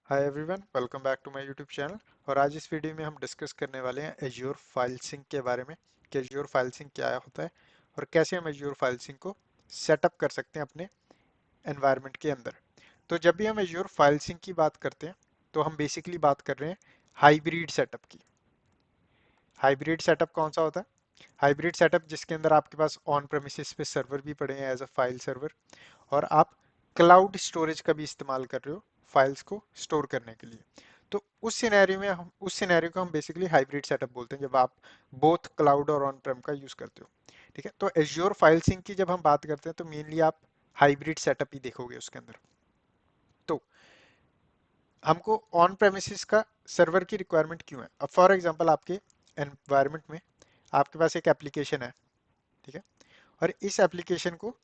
Hi everyone, welcome back to my YouTube channel. और आज इस वीडियो में हम डिस्कस करने वाले हैं एज्योर फाइल सिंक के बारे में कि एज्योर फाइल सिंक क्या होता है और कैसे हम एज्योर फाइल सिंक को सेटअप कर सकते हैं अपने एनवायरनमेंट के अंदर। तो जब भी हम एज्योर फाइल सिंक की बात करते हैं तो हम बेसिकली बात कर रहे हैं हाइब्रिड सेटअप की। हाइब्रिड सेटअप कौन सा होता है? हाइब्रिड सेटअप जिसके अंदर आपके पास ऑन प्रेमिसेस पे सर्वर भी पड़े हैं एज अ फाइल सर्वर, और आप क्लाउड स्टोरेज का भी इस्तेमाल कर रहे हो फाइल्स को स्टोर करने के लिए। तो उस सिनेरियो को हम बेसिकली हाइब्रिड सेटअप बोलते हैं, जब आप बोथ क्लाउड और ऑन प्रेम का यूज करते हो। ठीक है, तो एज्योर फाइल सिंक की जब हम बात करते हैं तो मेनली आप हाइब्रिड सेटअप ही देखोगे उसके अंदर। तो हमको ऑन प्रेमिसेस का सर्वर की रिक्वायरमेंट क्यों है? अब फॉर एग्जांपल आपके एनवायरनमेंट में आपके पास एक एप्लीकेशन है, ठीक है, और इस एप्लीकेशन को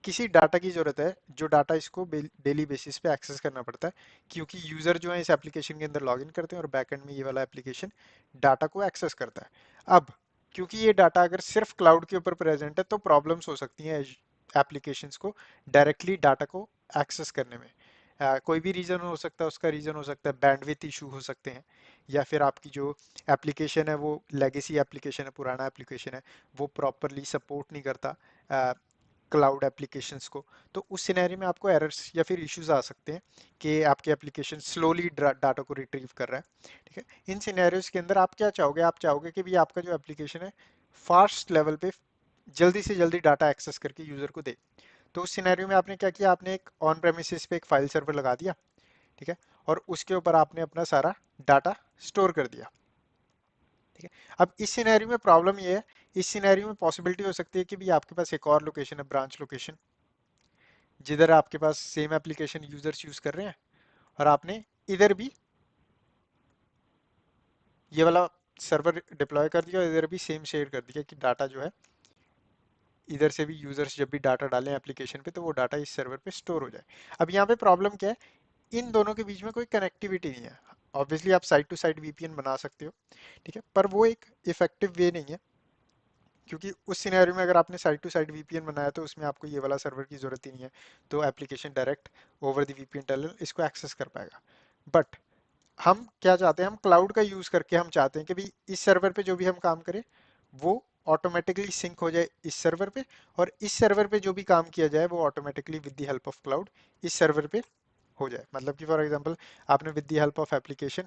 किसी डाटा की जरूरत है, जो डाटा इसको डेली बेसिस पे एक्सेस करना पड़ता है, क्योंकि यूजर जो है इस एप्लीकेशन के अंदर लॉगिन करते हैं और बैकएंड में ये वाला एप्लीकेशन डाटा को एक्सेस करता है। अब क्योंकि ये डाटा अगर सिर्फ क्लाउड के ऊपर प्रेजेंट है तो प्रॉब्लम्स हो सकती हैं एप्लीकेशंस को डायरेक्टली डाटा को एक्सेस करने में। कोई भी रीजन हो सकता है, उसका रीजन हो सकता है बैंडविड्थ इशू हो सकते हैं, या फिर आपकी जो एप्लीकेशन है वो लेगेसी एप्लीकेशन है, पुराना एप्लीकेशन है, वो प्रॉपरली सपोर्ट नहीं करता क्लाउड एप्लीकेशंस को। तो उस सिनेरियो में आपको एरर्स या फिर इश्यूज आ सकते हैं कि आपके एप्लीकेशन स्लोली डाटा को रिट्रीव कर रहा है। ठीक है, इन सिनेरियोज के अंदर आप क्या चाहोगे? आप चाहोगे कि भी आपका जो एप्लीकेशन है फास्ट लेवल पे जल्दी से जल्दी डाटा एक्सेस करके यूजर को दे। तो उस सिनेरियो में आपने क्या किया? आपने एक ऑन प्रेमिसेस पे एक फाइल सर्वर लगा दिया, ठीक है, और उसके ऊपर आपने अपना सारा डाटा स्टोर कर दिया। ठीक है, अब इस सिनेरियो में प्रॉब्लम ये है, इस सिनेरियो में पॉसिबिलिटी हो सकती है कि भी आपके पास एक और लोकेशन है, ब्रांच लोकेशन, जिधर आपके पास सेम एप्लीकेशन यूजर्स यूज कर रहे हैं, और आपने इधर भी ये वाला सर्वर डिप्लॉय कर दिया और इधर भी सेम शेयर कर दिया कि डाटा जो है इधर से भी यूजर्स जब भी डाटा डालें एप्लीकेशन पे तो वो डाटा इस सर्वर पे स्टोर हो जाए। अब यहाँ पे प्रॉब्लम क्या है? इन दोनों के बीच में कोई कनेक्टिविटी नहीं है। ऑब्वियसली आप साइड टू साइड वीपीएन बना सकते हो, ठीक है, पर वो एक इफेक्टिव वे नहीं है, क्योंकि उस सिनेरियो में अगर आपने साइड टू साइड वीपीएन बनाया तो उसमें आपको ये वाला सर्वर की जरूरत ही नहीं है। तो application direct over the VPN tunnel इसको एक्सेस कर पाएगा। बट हम क्या चाहते हैं? हम क्लाउड का यूज करके हम चाहते हैं कि भाई इस सर्वर पे जो भी हम काम करें वो ऑटोमेटिकली सिंक हो जाए इस सर्वर पे, और इस सर्वर पे जो भी काम किया जाए वो automatically with the help of cloud इस सर्वर पे हो जाए। मतलब कि फॉर एग्जांपल आपने with the help of application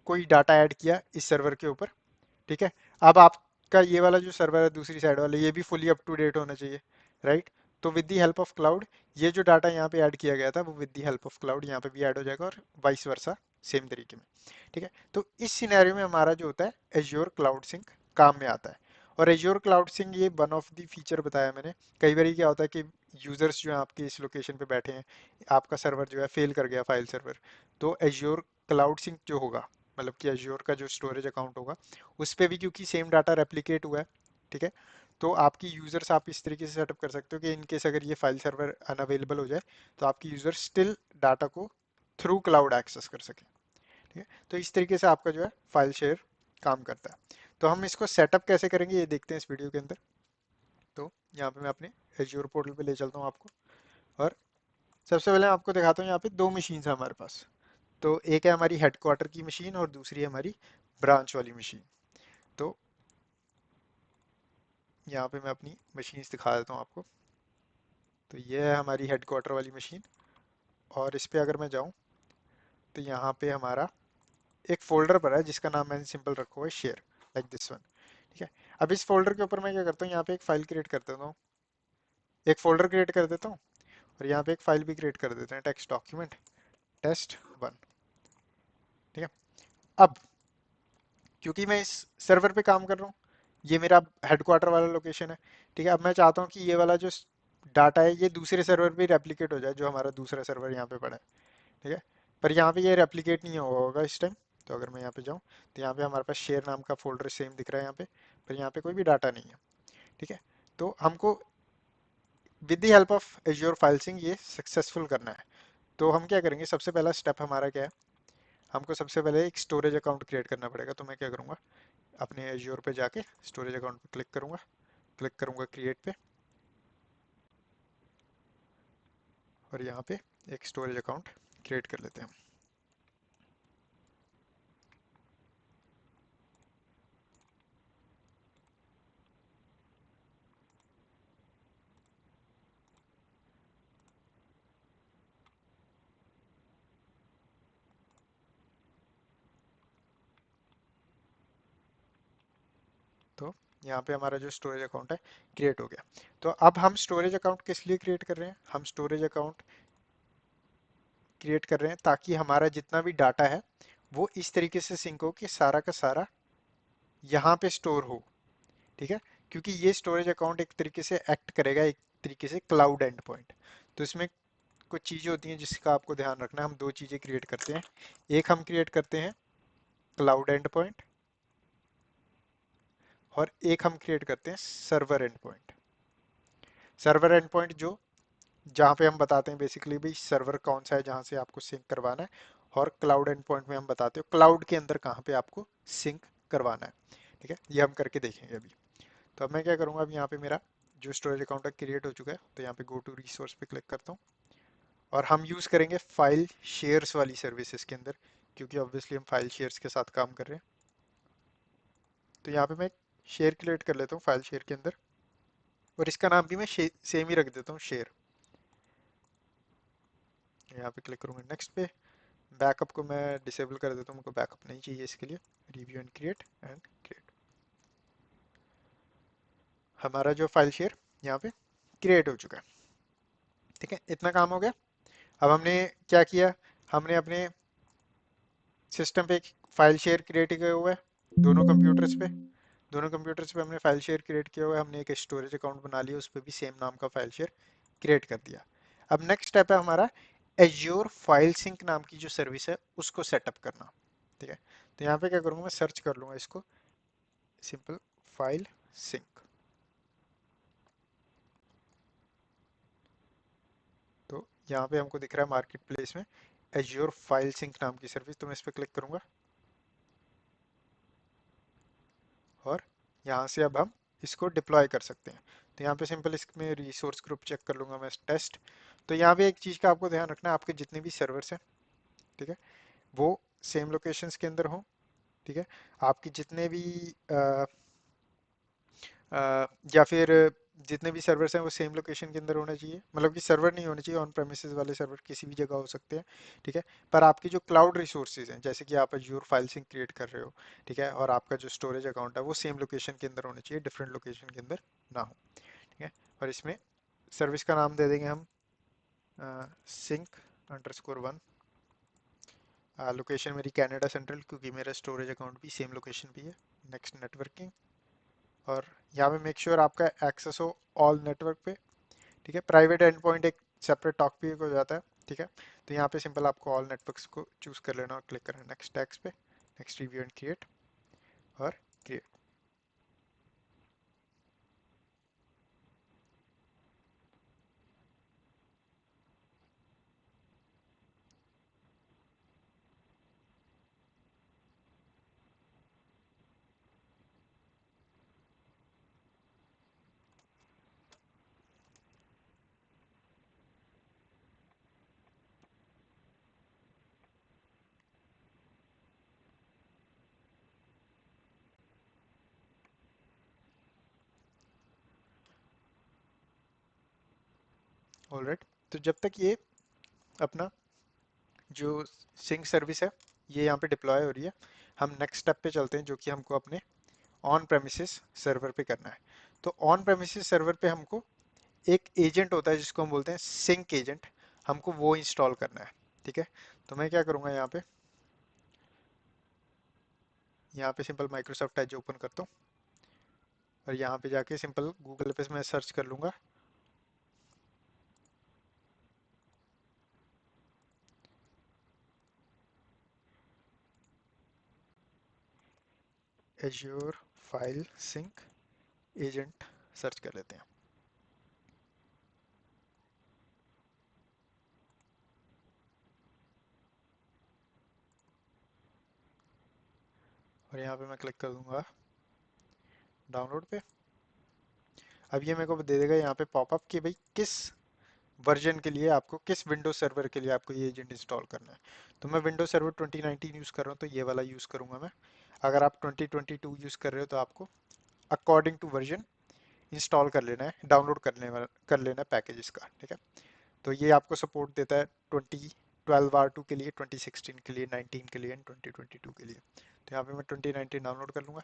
कोई डाटा ऐड किया इस सर्वर के ऊपर, ठीक है, अब आपका ये वाला जो सर्वर है दूसरी साइड वाला ये भी फुली अप टू डेट होना चाहिए, राइट? तो with the help of cloud ये जो डाटा यहाँ पे ऐड किया गया था वो with the help of cloud यहाँ पे भी ऐड हो जाएगा, और वाइस वर्सा सेम तरीके में। ठीक है, तो इस सिनेरियो में हमारा जो होता है एज्योर क्लाउड सिंक काम में आता है। और एज्योर क्लाउड सिंक ये वन ऑफ द फीचर बताया मैंने। कई बार क्या होता है कि यूजर्स जो है आपके इस लोकेशन पे बैठे हैं, आपका सर्वर जो है फेल कर गया, फाइल सर्वर, तो एज्योर क्लाउड सिंक जो होगा, मतलब कि एज्योर का जो स्टोरेज अकाउंट होगा उस पे भी क्योंकि सेम डाटा रेप्लिकेट हुआ है, ठीक है, तो आपकी यूजर्स आप इस तरीके से सेटअप कर सकते हो कि इनकेस अगर ये फाइल सर्वर अनअवेलेबल हो जाए तो आपकी यूजर स्टिल डाटा को थ्रू क्लाउड एक्सेस कर सके। ठीक है, तो इस तरीके से आपका जो है फाइल शेयर काम करता है। तो हम इसको सेटअप कैसे करेंगे ये देखते हैं इस वीडियो के अंदर। तो यहाँ पे मैं अपने एज्योर पोर्टल पे ले चलता हूँ आपको, और सबसे पहले मैं आपको दिखाता हूँ यहाँ पे दो मशीन है हमारे पास। तो एक है हमारी हेडक्वार्टर की मशीन और दूसरी है हमारी ब्रांच वाली मशीन। तो यहाँ पे मैं अपनी मशीन्स दिखा देता हूँ आपको। तो ये है हमारी हेडक्वार्टर वाली मशीन, और इस पे अगर मैं जाऊँ तो यहाँ पे हमारा एक फोल्डर पड़ा है जिसका नाम मैंने सिंपल रखा हुआ है शेयर, लाइक दिस वन। ठीक है, अब इस फोल्डर के ऊपर मैं क्या करता हूँ, यहाँ पे एक फाइल क्रिएट कर देता हूँ, एक फोल्डर क्रिएट कर देता हूँ, और यहाँ पे एक फाइल भी क्रिएट कर देते हैं, टेक्स्ट डॉक्यूमेंट test1। ठीक है, अब क्योंकि मैं इस सर्वर पे काम कर रहा हूँ, ये मेरा हेडक्वार्टर वाला लोकेशन है, ठीक है, अब मैं चाहता हूँ कि ये वाला जो डाटा है ये दूसरे सर्वर पे रेप्लिकेट हो जाए, जो हमारा दूसरा सर्वर यहाँ पे पड़ा है। ठीक है, पर यहाँ पे ये रेप्लिकेट नहीं हुआ होगा इस टाइम। तो अगर मैं यहाँ पे जाऊँ तो यहाँ पे हमारे पास शेयर नाम का फोल्डर सेम दिख रहा है यहाँ पे, पर यहाँ पे कोई भी डाटा नहीं है। ठीक है, तो हमको with the help of Azure file sync ये सक्सेसफुल करना है। तो हम क्या करेंगे? सबसे पहला स्टेप हमारा क्या है? हमको सबसे पहले एक स्टोरेज अकाउंट क्रिएट करना पड़ेगा। तो मैं क्या करूँगा, अपने एज्योर पे जाके स्टोरेज अकाउंट पे क्लिक करूँगा क्रिएट पे, और यहाँ पे एक स्टोरेज अकाउंट क्रिएट कर लेते हैं। तो यहाँ पे हमारा जो स्टोरेज अकाउंट है क्रिएट हो गया। तो अब हम स्टोरेज अकाउंट किस लिए क्रिएट कर रहे हैं? हम स्टोरेज अकाउंट क्रिएट कर रहे हैं ताकि हमारा जितना भी डाटा है वो इस तरीके से सिंक हो कि सारा का सारा यहाँ पे स्टोर हो। ठीक है, क्योंकि ये स्टोरेज अकाउंट एक तरीके से एक्ट करेगा एक तरीके से क्लाउड एंड पॉइंट। तो इसमें कुछ चीजें होती हैं जिसका आपको ध्यान रखना है। हम दो चीजें क्रिएट करते हैं। एक हम क्रिएट करते हैं क्लाउड एंड पॉइंट, और एक हम क्रिएट करते हैं server and point. Server and point जो जहाँ पे हम बताते हैं बेसिकली भाई सर्वर कौन सा है जहाँ से आपको सिंक करवाना है, और क्लाउड एंड पॉइंट में हम बताते हो क्लाउड के अंदर कहाँ पे आपको सिंक करवाना है। ठीक है, ये हम करके देखेंगे अभी। तो अब मैं क्या करूँगा, अब यहाँ पे मेरा जो स्टोरेज अकाउंट है क्रिएट हो चुका है, तो यहाँ पे गो टू रिसोर्स पे क्लिक करता हूँ, और हम यूज़ करेंगे फाइल शेयर्स वाली सर्विसेज के अंदर, क्योंकि ऑब्वियसली हम फाइल शेयर्स के साथ काम कर रहे हैं। तो यहाँ पे मैं शेयर क्रिएट कर लेता हूँ फाइल शेयर के अंदर, और इसका नाम भी मैं सेम ही रख देता हूँ, शेयर। यहाँ पे क्लिक करूँगा नेक्स्ट पे। बैकअप को मैं डिसेबल कर देता हूँ, मुझको बैकअप नहीं चाहिए इसके लिए। Review and create. हमारा जो फाइल शेयर यहाँ पे क्रिएट हो चुका है। ठीक है, इतना काम हो गया। अब हमने क्या किया, हमने अपने सिस्टम पे एक फाइल शेयर क्रिएट किया हुआ है दोनों कंप्यूटर्स पे हमने फाइल शेयर क्रिएट किया हुआ है। हमने एक स्टोरेज अकाउंट बना लिया, उस पर भी सेम नाम का फाइल शेयर क्रिएट कर दिया। अब नेक्स्ट स्टेप है हमारा एज्योर फाइल सिंक नाम की जो सर्विस है उसको सेटअप करना। ठीक है, तो यहाँ पे क्या करूँगा, मैं सर्च कर लूँगा इसको, सिंपल फाइल सिंक। तो यहाँ पे हमको दिख रहा है मार्केट प्लेस में एज्योर फाइल सिंक नाम की सर्विस, तो मैं इस पर क्लिक करूँगा, और यहाँ से अब हम इसको डिप्लॉय कर सकते हैं। तो यहाँ पे सिंपल इसमें रिसोर्स ग्रुप चेक कर लूँगा मैं, टेस्ट। तो यहाँ पे एक चीज़ का आपको ध्यान रखना है, आपके जितने भी सर्वर्स हैं, ठीक है, वो सेम लोकेशंस के अंदर हों। ठीक है, आपके जितने भी या फिर जितने भी सर्वर्स हैं वो सेम लोकेशन के अंदर होना चाहिए। मतलब कि सर्वर नहीं होने चाहिए, ऑन प्रेमिसेस वाले सर्वर किसी भी जगह हो सकते हैं। ठीक है, पर आपकी जो क्लाउड रिसोर्सेज हैं, जैसे कि आप अज्यूर फाइल सिंक क्रिएट कर रहे हो, ठीक है, और आपका जो स्टोरेज अकाउंट है वो सेम लोकेशन के अंदर होना चाहिए, डिफरेंट लोकेशन के अंदर ना हो। ठीक है, और इसमें सर्विस का नाम दे देंगे हम सिंक_1। लोकेशन मेरी कनाडा सेंट्रल, क्योंकि मेरा स्टोरेज अकाउंट भी सेम लोकेशन पे है। नेक्स्ट नेटवर्किंग, और यहाँ पे मेक श्योर आपका एक्सेस हो ऑल नेटवर्क पे। ठीक है, प्राइवेट एंड पॉइंट एक सेपरेट टॉक पे हो जाता है। ठीक है, तो यहाँ पे सिंपल आपको ऑल नेटवर्क्स को चूज कर लेना और क्लिक करना नेक्स्ट टैक्स पे, नेक्स्ट रिव्यू एंड क्रिएट, और क्रिएट। ऑलराइट, तो जब तक ये अपना जो सिंक सर्विस है ये यहाँ पे डिप्लॉय हो रही है, हम नेक्स्ट स्टेप पे चलते हैं, जो कि हमको अपने ऑन प्रेमिसेस सर्वर पे करना है। तो ऑन प्रेमिसेस सर्वर पे हमको एक एजेंट होता है जिसको हम बोलते हैं सिंक एजेंट, हमको वो इंस्टॉल करना है। ठीक है, तो मैं क्या करूँगा, यहाँ पे सिंपल माइक्रोसॉफ्ट एज ओपन करता हूँ, और यहाँ पे जाके सिंपल गूगल पे मैं सर्च कर लूँगा Azure file sync agent, search कर लेते हैं। और यहाँ पे मैं क्लिक कर दूंगा डाउनलोड पे। अब ये मेरे को दे देगा यहाँ पे पॉपअप कि भाई किस वर्जन के लिए आपको किस विंडोज सर्वर के लिए आपको ये एजेंट इंस्टॉल करना है। तो मैं विंडोज सर्वर 2019 यूज़ कर रहा हूँ तो ये वाला यूज़ करूँगा मैं। अगर आप 2022 यूज़ कर रहे हो तो आपको अकॉर्डिंग टू वर्जन इंस्टॉल कर लेना है, डाउनलोड कर लेना है पैकेज इसका, ठीक है। तो ये आपको सपोर्ट देता है 2012 R2 के लिए, 2016 के लिए, 19 के लिए एंड 2022 के लिए। तो यहाँ पे मैं 2019 डाउनलोड कर लूँगा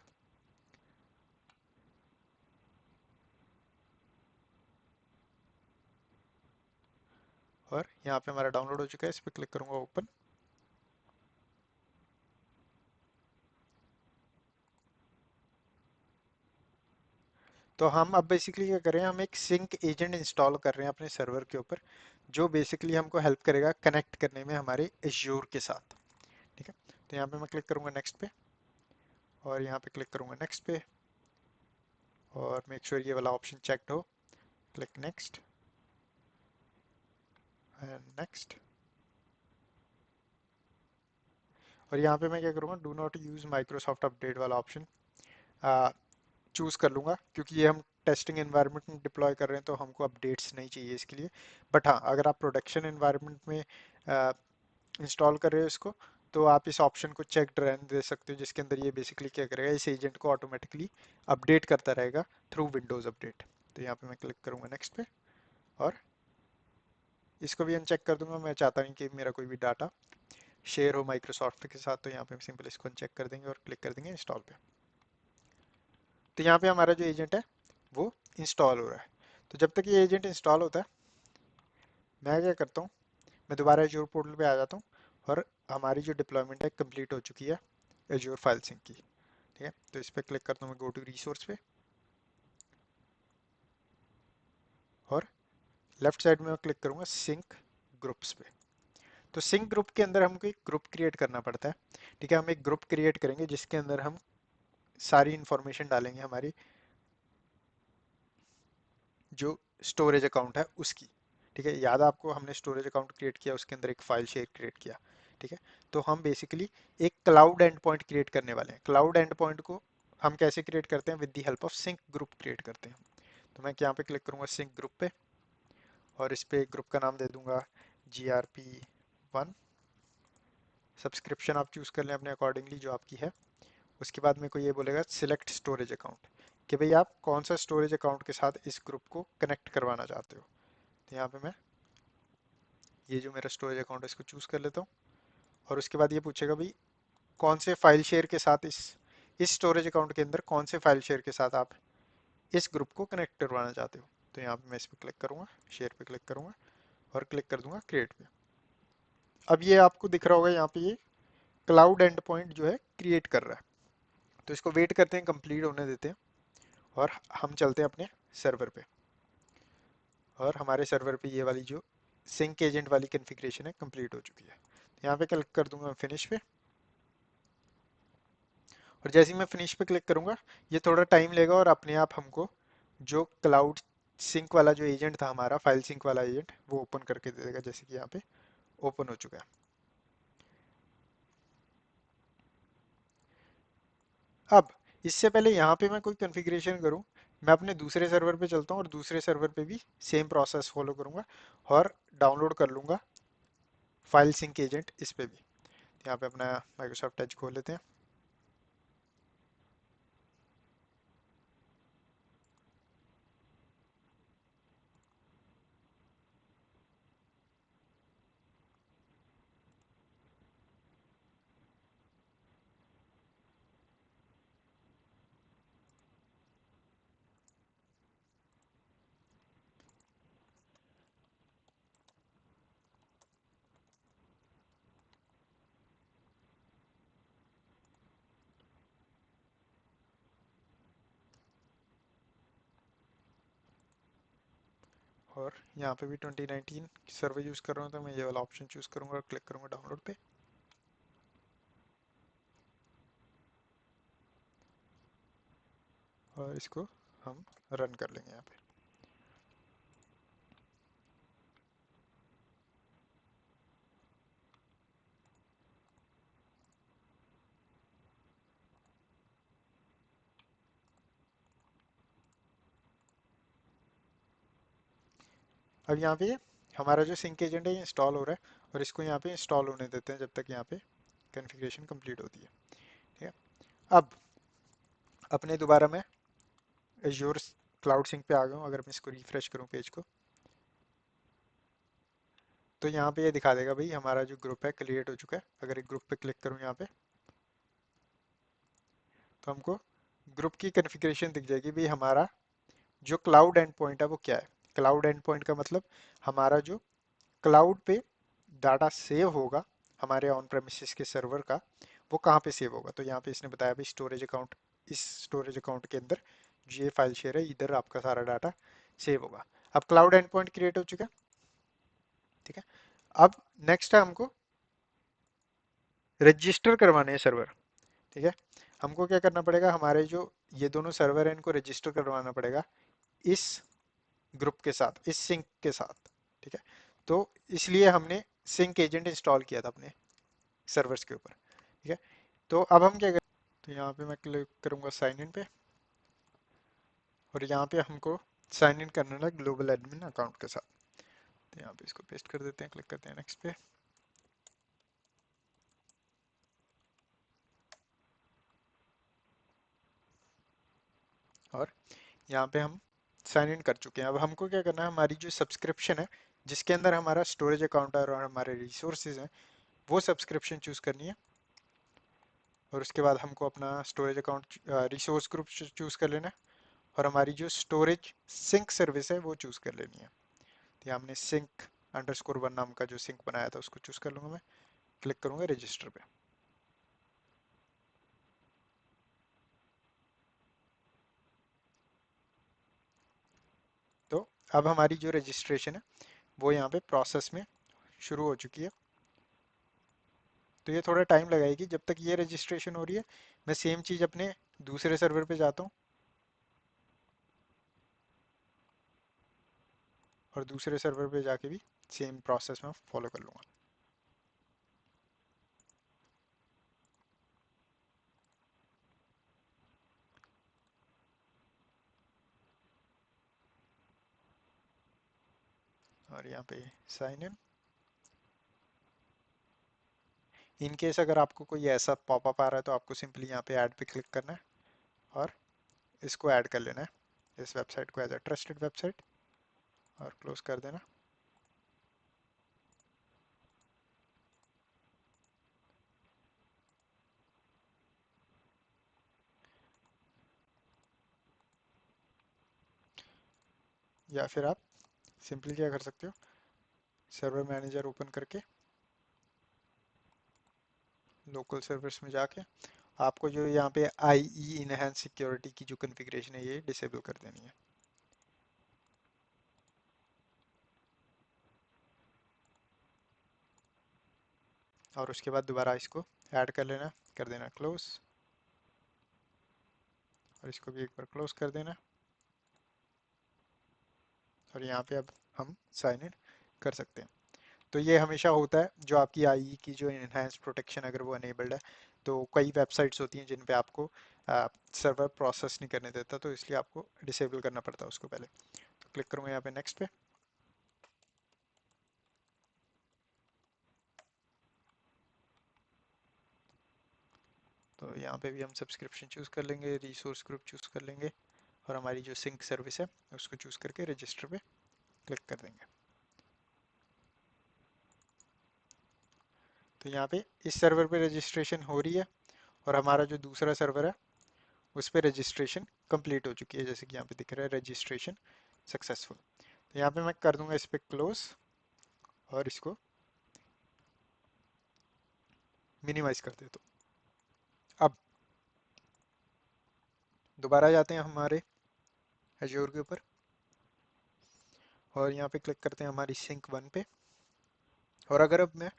और यहाँ पे हमारा डाउनलोड हो चुका है, इस पर क्लिक करूँगा ओपन। तो हम अब बेसिकली क्या कर रहे हैं, हम एक सिंक एजेंट इंस्टॉल कर रहे हैं अपने सर्वर के ऊपर, जो बेसिकली हमको हेल्प करेगा कनेक्ट करने में हमारे एज्योर के साथ, ठीक है। तो यहाँ पे मैं क्लिक करूँगा नेक्स्ट पे और यहाँ पे क्लिक करूँगा नेक्स्ट पे और मेक श्योर ये वाला ऑप्शन चेक्ड हो, क्लिक नेक्स्ट एंड नेक्स्ट। और यहाँ पे मैं क्या करूँगा, do not use Microsoft update वाला ऑप्शन चूज़ कर लूँगा, क्योंकि ये हम टेस्टिंग एनवायरनमेंट में डिप्लॉय कर रहे हैं तो हमको अपडेट्स नहीं चाहिए इसके लिए। बट हाँ, अगर आप प्रोडक्शन एनवायरनमेंट में इंस्टॉल कर रहे हो इसको, तो आप इस ऑप्शन को चेक रहने दे सकते हो, जिसके अंदर ये बेसिकली क्या करेगा, इस एजेंट को ऑटोमेटिकली अपडेट करता रहेगा थ्रू विंडोज़ अपडेट। तो यहाँ पे मैं क्लिक करूँगा नेक्स्ट पे और इसको भी अनचेक कर दूंगा। मैं चाहता नहीं कि मेरा कोई भी डाटा शेयर हो माइक्रोसॉफ्ट के साथ, तो यहाँ पे सिंपल इसको अनचेक कर देंगे और क्लिक कर देंगे इंस्टॉल पे। तो यहाँ पे हमारा जो एजेंट है वो इंस्टॉल हो रहा है। तो जब तक ये एजेंट इंस्टॉल होता है, मैं क्या करता हूँ, मैं दोबारा एज्योर पोर्टल पे आ जाता हूँ और हमारी जो डिप्लॉयमेंट है कंप्लीट हो चुकी है एज्योर फाइल सिंक की, ठीक है। तो इस पर क्लिक करता हूँ मैं, गो टू रिसोर्स पे और लेफ्ट साइड में मैं क्लिक करूँगा सिंक ग्रुप्स पे। तो सिंक ग्रुप के अंदर हमको एक ग्रुप क्रिएट करना पड़ता है, ठीक है। हम एक ग्रुप क्रिएट करेंगे जिसके अंदर हम सारी इंफॉर्मेशन डालेंगे हमारी जो स्टोरेज अकाउंट है उसकी, ठीक है। याद है आपको, हमने स्टोरेज अकाउंट क्रिएट किया, उसके अंदर एक फाइल शेयर क्रिएट किया, ठीक है। तो हम बेसिकली एक क्लाउड एंड पॉइंट क्रिएट करने वाले हैं। क्लाउड एंड पॉइंट को हम कैसे क्रिएट करते हैं, with the help of sync group create करते हैं। तो मैं यहाँ पे क्लिक करूंगा सिंक ग्रुप पे और इस पे ग्रुप का नाम दे दूंगा GRP1। सब्सक्रिप्शन आप चूज कर लें अपने अकॉर्डिंगली जो आपकी है। उसके बाद मेरे को ये बोलेगा सिलेक्ट स्टोरेज अकाउंट, कि भाई आप कौन सा स्टोरेज अकाउंट के साथ इस ग्रुप को कनेक्ट करवाना चाहते हो। तो यहाँ पे मैं ये जो मेरा स्टोरेज अकाउंट है इसको चूज कर लेता हूँ और उसके बाद ये पूछेगा भाई कौन से फाइल शेयर के साथ इस स्टोरेज अकाउंट के अंदर कौन से फाइल शेयर के साथ आप इस ग्रुप को कनेक्ट करवाना चाहते हो। तो यहाँ पे मैं इस पर क्लिक करूंगा, शेयर पे क्लिक करूंगा और क्लिक कर दूंगा क्रिएट पे। अब ये आपको दिख रहा होगा यहाँ पे, ये क्लाउड एंड पॉइंट जो है क्रिएट कर रहा है। तो इसको वेट करते हैं, कंप्लीट होने देते हैं और हम चलते हैं अपने सर्वर पे। और हमारे सर्वर पे ये वाली जो सिंक एजेंट वाली कॉन्फ़िगरेशन है कंप्लीट हो चुकी है। यहाँ पे क्लिक कर दूंगा फिनिश पे और जैसे ही मैं फिनिश पे क्लिक करूंगा, ये थोड़ा टाइम लेगा और अपने आप हमको जो क्लाउड सिंक वाला जो एजेंट था हमारा, फाइल सिंक वाला एजेंट, वो ओपन करके दे देगा, जैसे कि यहाँ पे ओपन हो चुका है। अब इससे पहले यहाँ पे मैं कोई कॉन्फ़िगरेशन करूँ, मैं अपने दूसरे सर्वर पे चलता हूँ और दूसरे सर्वर पे भी सेम प्रोसेस फॉलो करूँगा और डाउनलोड कर लूँगा फाइल सिंक एजेंट इस पे भी। यहाँ पे अपना माइक्रोसॉफ्ट एज खोल लेते हैं और यहाँ पे भी 2019 सर्वर यूज़ कर रहा हूँ तो मैं ये वाला ऑप्शन चूज़ करूँगा और क्लिक करूँगा डाउनलोड पे। और इसको हम रन कर लेंगे यहाँ पे। अब यहाँ पे हमारा जो सिंक एजेंट है ये इंस्टॉल हो रहा है और इसको यहाँ पे इंस्टॉल होने देते हैं जब तक यहाँ पे कॉन्फ़िगरेशन कंप्लीट होती है। ठीक है। अब अपने दोबारा मैं एज्योर क्लाउड सिंक पे आ गया हूँ। अगर मैं इसको रिफ्रेश करूँ पेज को, तो यहाँ पे ये दिखा देगा भाई हमारा जो ग्रुप है क्रिएट हो चुका है। अगर एक ग्रुप पे क्लिक करूँ यहाँ पे, तो हमको ग्रुप की कॉन्फ़िगरेशन दिख जाएगी भाई। हमारा जो क्लाउड एंड पॉइंट है वो क्या है। क्लाउड एंड पॉइंट का मतलब हमारा जो क्लाउड पे डाटा सेव होगा हमारे ऑन प्रेमिसेस के सर्वर का, वो कहाँ पे सेव होगा। तो यहाँ पे इसने बताया भाई स्टोरेज अकाउंट, इस स्टोरेज अकाउंट के अंदर जो ये फाइल शेयर है इधर आपका सारा डाटा सेव होगा। अब क्लाउड एंड पॉइंट क्रिएट हो चुका है। ठीक है। अब नेक्स्ट है हमको रजिस्टर करवाने हैं सर्वर। ठीक है। हमको क्या करना पड़ेगा, हमारे जो ये दोनों सर्वर है इनको रजिस्टर करवाना पड़ेगा इस ग्रुप के साथ, इस सिंक के साथ। ठीक है। तो इसलिए हमने सिंक एजेंट इंस्टॉल किया था अपने सर्वर्स के ऊपर। ठीक है। तो अब हम क्या करें, तो यहाँ पे मैं क्लिक करूँगा साइन इन पे, और यहाँ पे हमको साइन इन करना है ग्लोबल एडमिन अकाउंट के साथ। तो यहाँ पे इसको पेस्ट कर देते हैं, क्लिक करते हैं नेक्स्ट पे, और यहाँ पे हम साइन इन कर चुके हैं। अब हमको क्या करना है, हमारी जो सब्सक्रिप्शन है जिसके अंदर हमारा स्टोरेज अकाउंट है और हमारे रिसोर्सेज हैं, वो सब्सक्रिप्शन चूज करनी है। और उसके बाद हमको अपना storage account resource group choose कर लेना है, और हमारी जो स्टोरेज सिंक सर्विस है वो चूज कर लेनी है। तो यहाँ हमने सिंक अंडरस्कोर वन नाम का जो सिंक बनाया था उसको चूज कर लूंगा मैं, क्लिक करूंगा रजिस्टर पे। तो अब हमारी जो रजिस्ट्रेशन है वो यहाँ पे प्रोसेस में शुरू हो चुकी है। तो ये थोड़ा टाइम लगाएगी। जब तक ये रजिस्ट्रेशन हो रही है मैं सेम चीज़ अपने दूसरे सर्वर पे जाता हूँ और दूसरे सर्वर पे जाके भी सेम प्रोसेस में फॉलो कर लूँगा। और यहाँ पे साइन इन। इन केस अगर आपको कोई ऐसा पॉपअप आ रहा है तो आपको सिंपली यहाँ पे ऐड पे क्लिक करना है और इसको ऐड कर लेना है इस वेबसाइट को एज अ ट्रस्टेड वेबसाइट, और क्लोज कर देना। या फिर आप सिंपली क्या कर सकते हो, सर्वर मैनेजर ओपन करके लोकल सर्विस में जाके आपको जो यहाँ पे IE इनहेंस सिक्योरिटी की जो कॉन्फ़िगरेशन है ये डिसेबल कर देनी है। और उसके बाद दोबारा इसको ऐड कर लेना, कर देना क्लोज, और इसको भी एक बार क्लोज कर देना। और यहाँ पे अब हम साइन इन कर सकते हैं। तो ये हमेशा होता है जो आपकी IE की जो इनहेंस प्रोटेक्शन अगर वो अनेबल्ड है, तो कई वेबसाइट्स होती हैं जिन पे आपको सर्वर प्रोसेस नहीं करने देता, तो इसलिए आपको डिसेबल करना पड़ता है उसको पहले। तो क्लिक करूँगा यहाँ पे नेक्स्ट पे। तो यहाँ पे भी हम सब्सक्रिप्शन चूज़ कर लेंगे, रिसोर्स ग्रुप चूज़ कर लेंगे, और हमारी जो सिंक सर्विस है उसको चूज़ करके रजिस्टर पे क्लिक कर देंगे। तो यहाँ पे इस सर्वर पे रजिस्ट्रेशन हो रही है, और हमारा जो दूसरा सर्वर है उस पे रजिस्ट्रेशन कंप्लीट हो चुकी है, जैसे कि यहाँ पे दिख रहा है रजिस्ट्रेशन सक्सेसफुल। तो यहाँ पे मैं कर दूंगा इस पे क्लोज, और इसको मिनिमाइज कर देता हूँ। अब दोबारा जाते हैं हमारे एज्योर के ऊपर, और यहाँ पे क्लिक करते हैं हमारी सिंक वन पे। और अगर अब मैं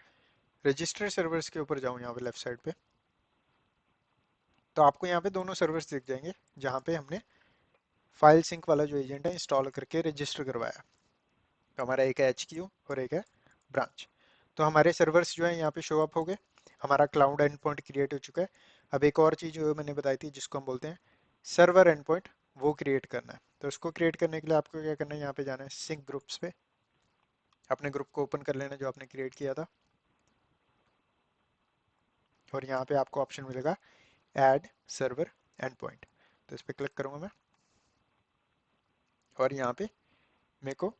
रजिस्टर सर्वर्स के ऊपर जाऊँ यहाँ पे लेफ्ट साइड पे, तो आपको यहाँ पे दोनों सर्वर्स दिख जाएंगे जहाँ पे हमने फाइल सिंक वाला जो एजेंट है इंस्टॉल करके रजिस्टर करवाया। तो हमारा एक है HQ और एक है ब्रांच। तो हमारे सर्वर्स जो है यहाँ पे शो अप हो गए, हमारा क्लाउड एंड पॉइंट क्रिएट हो चुका है। अब एक और चीज़ जो मैंने बताई थी जिसको हम बोलते हैं सर्वर एंड पॉइंट, वो क्रिएट करना है। तो उसको क्रिएट करने के लिए आपको क्या करना है, यहाँ पे जाना है सिंक ग्रुप्स पे, अपने ग्रुप को ओपन कर लेना जो आपने क्रिएट किया था, और यहाँ पे आपको ऑप्शन मिलेगा ऐड सर्वर एंड पॉइंट। तो इस पर क्लिक करूंगा मैं, और यहाँ पे मेरे को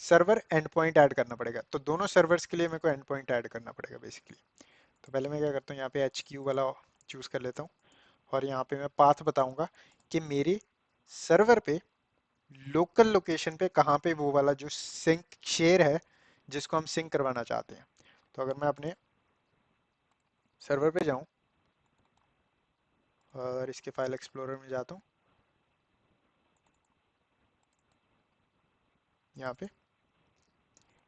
सर्वर एंड पॉइंट ऐड करना पड़ेगा। तो दोनों सर्वर्स के लिए मेरे को एंड पॉइंट ऐड करना पड़ेगा बेसिकली। तो पहले मैं क्या करता हूँ, यहाँ पे एच क्यू वाला चूज कर लेता हूँ, और यहाँ पे मैं पाथ बताऊंगा कि मेरे सर्वर पे लोकल लोकेशन पे कहाँ पे वो वाला जो सिंक शेयर है जिसको हम सिंक करवाना चाहते हैं। तो अगर मैं अपने सर्वर पे जाऊं और इसके फाइल एक्सप्लोरर में जाता हूँ, यहाँ पे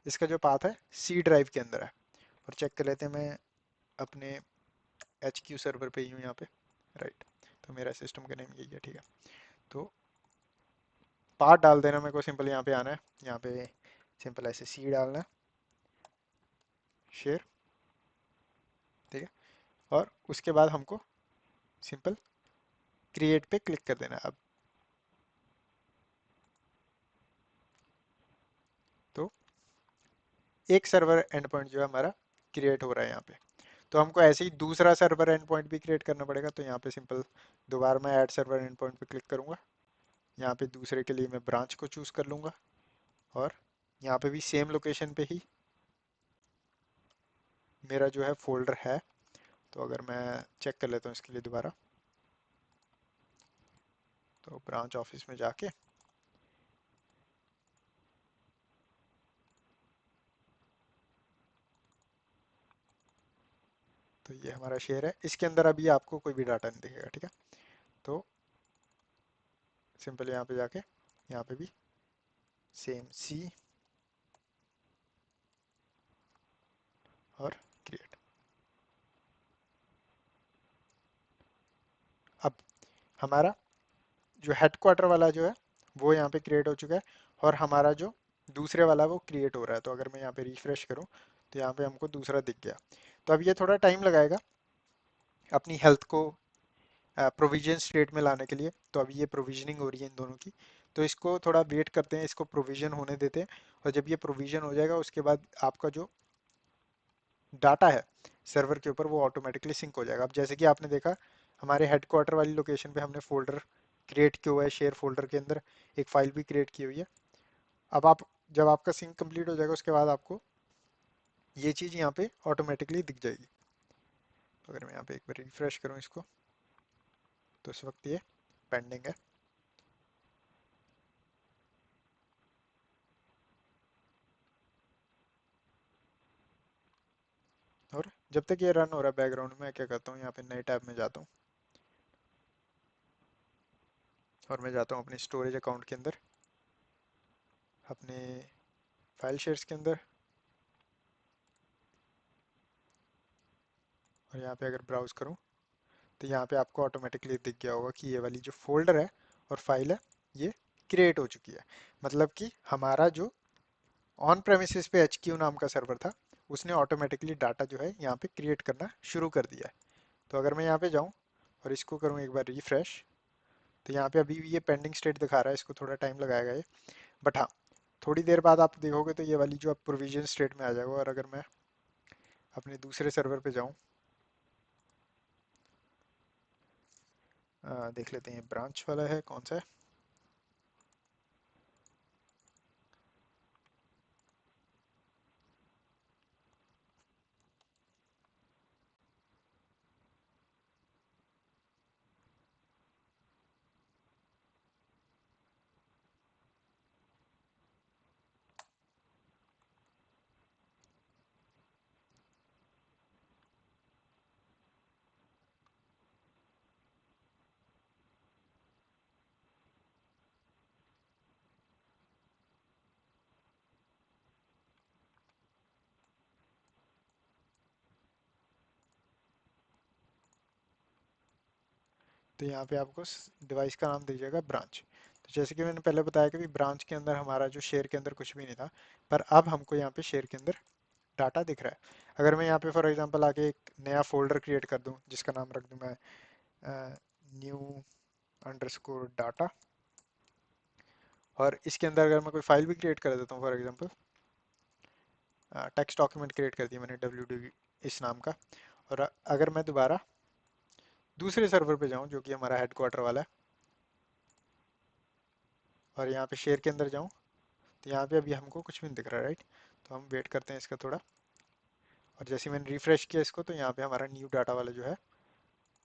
इसका जो पाथ है सी ड्राइव के अंदर है। और चेक कर लेते हैं, मैं अपने एच क्यू सर्वर पे ही हूँ यहाँ पे, राइट। तो मेरा सिस्टम का नेम यही है, ठीक है। तो पाथ डाल देना, मेरे को सिंपल यहाँ पे आना है, यहाँ पे सिंपल ऐसे सी डालना है, शेयर, ठीक है। और उसके बाद हमको सिंपल क्रिएट पे क्लिक कर देना है अब। तो एक सर्वर एंड पॉइंट जो है हमारा क्रिएट हो रहा है यहाँ पे। तो हमको ऐसे ही दूसरा सर्वर एंड पॉइंट भी क्रिएट करना पड़ेगा। तो यहाँ पे सिंपल दोबारा मैं ऐड सर्वर एंड पॉइंट पे क्लिक करूंगा, यहाँ पे दूसरे के लिए मैं ब्रांच को चूज कर लूंगा, और यहाँ पे भी सेम लोकेशन पे ही मेरा जो है फोल्डर है। तो अगर मैं चेक कर लेता हूँ इसके लिए दोबारा, तो ब्रांच ऑफिस में जाके तो ये हमारा शेयर है, इसके अंदर अभी आपको कोई भी डाटा नहीं दिखेगा, ठीक है। तो सिंपल यहाँ पे जाके यहाँ पे भी सेम सी और क्रिएट। अब हमारा जो हेडक्वार्टर वाला जो है वो यहाँ पे क्रिएट हो चुका है, और हमारा जो दूसरे वाला वो क्रिएट हो रहा है। तो अगर मैं यहाँ पे रिफ्रेश करूँ तो यहाँ पे हमको दूसरा दिख गया। तो अब ये थोड़ा टाइम लगाएगा अपनी हेल्थ को प्रोविजन स्टेट में लाने के लिए। तो अभी ये प्रोविजनिंग हो रही है इन दोनों की, तो इसको थोड़ा वेट करते हैं, इसको प्रोविजन होने देते हैं। और जब ये प्रोविजन हो जाएगा उसके बाद आपका जो डाटा है सर्वर के ऊपर वो ऑटोमेटिकली सिंक हो जाएगा। अब जैसे कि आपने देखा हमारे हेडक्वार्टर वाली लोकेशन पे हमने फोल्डर क्रिएट किया हुआ है, शेयर फोल्डर के अंदर एक फाइल भी क्रिएट की हुई है। अब आप जब आपका सिंक कंप्लीट हो जाएगा उसके बाद आपको ये चीज़ यहाँ पे ऑटोमेटिकली दिख जाएगी। तो अगर मैं यहाँ पे एक बार रिफ्रेश करूँ इसको, तो इस वक्त ये पेंडिंग है। और जब तक ये रन हो रहा है बैकग्राउंड में, क्या करता हूँ यहाँ पे नए टैब में जाता हूँ, और मैं जाता हूँ अपने स्टोरेज अकाउंट के अंदर, अपने फाइल शेयर्स के अंदर, और यहाँ पे अगर ब्राउज करूँ तो यहाँ पे आपको ऑटोमेटिकली दिख गया होगा कि ये वाली जो फोल्डर है और फाइल है ये क्रिएट हो चुकी है। मतलब कि हमारा जो ऑन प्रेमिसेस पे एच क्यू नाम का सर्वर था उसने ऑटोमेटिकली डाटा जो है यहाँ पे क्रिएट करना शुरू कर दिया है। तो अगर मैं यहाँ पे जाऊँ और इसको करूँ एक बार रिफ्रेश, तो यहाँ पे अभी भी ये पेंडिंग स्टेट दिखा रहा है, इसको थोड़ा टाइम लगाएगा ये। बट हाँ, थोड़ी देर बाद आप देखोगे तो ये वाली जो अब प्रोविजन स्टेट में आ जाएगा। और अगर मैं अपने दूसरे सर्वर पे जाऊँ, देख लेते हैं ब्रांच वाला है कौन सा है। तो यहाँ पे आपको डिवाइस का नाम दिख जाएगा ब्रांच। तो जैसे कि मैंने पहले बताया कि ब्रांच के अंदर हमारा जो शेयर के अंदर कुछ भी नहीं था, पर अब हमको यहाँ पे शेयर के अंदर डाटा दिख रहा है। अगर मैं यहाँ पे फॉर एग्जांपल आके एक नया फोल्डर क्रिएट कर दूँ जिसका नाम रख दूँ मैं न्यू अंडरस्कोर डाटा, और इसके अंदर अगर मैं कोई फाइल भी क्रिएट कर देता हूँ for example, text document create कर दिया मैंने WD इस नाम का। और अगर मैं दोबारा दूसरे सर्वर पे जाऊं जो कि हमारा हेडक्वार्टर वाला है, और यहाँ पे शेयर के अंदर जाऊं, तो यहाँ पे अभी हमको कुछ भी नहीं दिख रहा, राइट। तो हम वेट करते हैं इसका थोड़ा, और जैसे मैंने रिफ्रेश किया इसको तो यहाँ पे हमारा न्यू डाटा वाला जो है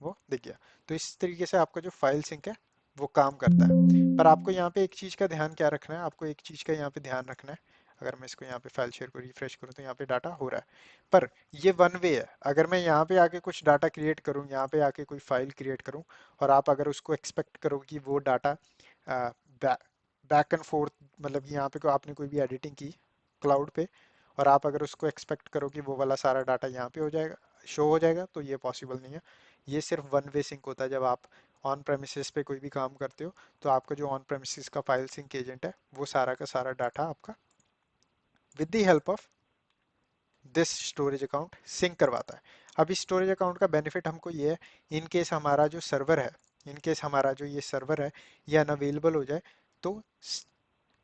वो दिख गया। तो इस तरीके से आपका जो फाइल सिंक है वो काम करता है। पर आपको यहाँ पे एक चीज़ का ध्यान क्या रखना है, आपको एक चीज़ का यहाँ पे ध्यान रखना है। अगर मैं इसको यहाँ पे फाइल शेयर को रिफ्रेश करूँ तो यहाँ पे डाटा हो रहा है, पर ये वन वे है। अगर मैं यहाँ पे आके कुछ डाटा क्रिएट करूँ, यहाँ पे आके कोई फाइल क्रिएट करूँ, और आप अगर उसको एक्सपेक्ट करो कि वो डाटा बैक एंड फोर्थ, मतलब कि यहाँ पे आपने कोई भी एडिटिंग की क्लाउड पे, और आप अगर उसको एक्सपेक्ट करो कि वो वाला सारा डाटा यहाँ पे हो जाएगा, शो हो जाएगा, तो ये पॉसिबल नहीं है। ये सिर्फ वन वे सिंक होता है। जब आप ऑन प्रेमिसेस पे कोई भी काम करते हो तो आपका जो ऑन प्रेमिसेस का फाइल सिंक एजेंट है वो सारा का सारा डाटा आपका with the help of this storage account sync करवाता है। अब इस स्टोरेज अकाउंट का बेनिफिट हमको ये है, इन केस हमारा जो सर्वर है, इन केस हमारा जो ये सर्वर है ये अनअवेलेबल हो जाए, तो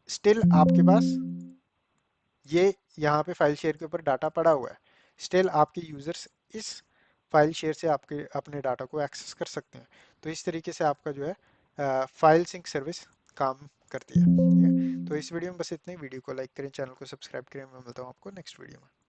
स्टिल आपके पास ये यहाँ पे फाइल शेयर के ऊपर डाटा पड़ा हुआ है। स्टिल आपके यूजर्स इस फाइल शेयर से आपके अपने डाटा को एक्सेस कर सकते हैं। तो इस तरीके से आपका जो है फाइल सिंक सर्विस काम करती है, ठीक है। तो इस वीडियो में बस इतने ही। वीडियो को लाइक करें, चैनल को सब्सक्राइब करें। मैं मिलता हूँ आपको नेक्स्ट वीडियो में।